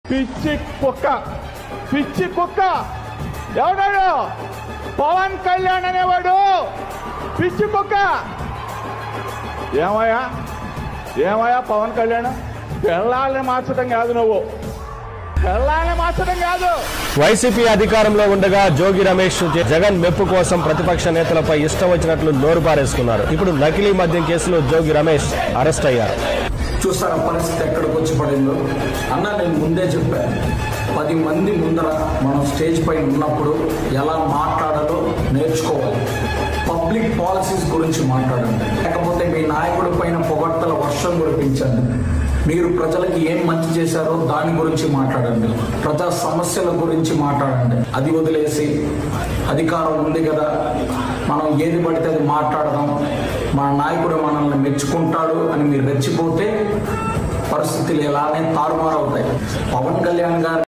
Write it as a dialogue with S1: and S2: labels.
S1: పిచ్చి కుక్క పిచ్చి కుక్క ఎవడాడు? పవన్ కళ్యాణ్ అనేవాడు పిచ్చి కుక్క. ఏమయ్యా ఏమయ్యా పవన్ కళ్యాణ్, పిల్లల్ని మార్చడం కాదు, నువ్వు పిల్లల్ని మార్చడం కాదు.
S2: వైసీపీ అధికారంలో ఉండగా జోగి రమేష్ జగన్ మెప్పు కోసం ప్రతిపక్ష నేతలపై ఇష్టం వచ్చినట్లు నోరు పారేసుకున్నారు. ఇప్పుడు నకిలీ మద్యం కేసులో జోగి రమేష్ అరెస్ట్ అయ్యారు.
S3: చూసారా పరిస్థితి ఎక్కడికి వచ్చి పడిందో అన్న. నేను ముందే చెప్పాను, 10 మంది ముందర మనం స్టేజ్ పైన ఉన్నప్పుడు ఎలా మాట్లాడాలో నేర్చుకోవాలి. పబ్లిక్ పాలసీస్ గురించి మాట్లాడండి, లేకపోతే మీ నాయకుడి పైన పొగడ్తల వర్షం కురిపించండి. మీరు ప్రజలకు ఏం మంచి చేశారో దాని గురించి మాట్లాడండి, ప్రజా సమస్యల గురించి మాట్లాడండి. అది వదిలేసి అధికారం ఉంది కదా మనం ఏది పడితే అది మాట్లాడదాం, మన నాయకుడు మనల్ని మెచ్చుకుంటాడు అని మీరు రెచ్చిపోతే పరిస్థితులు ఎలానే తారుమారవుతాయి. పవన్ కళ్యాణ్ గారు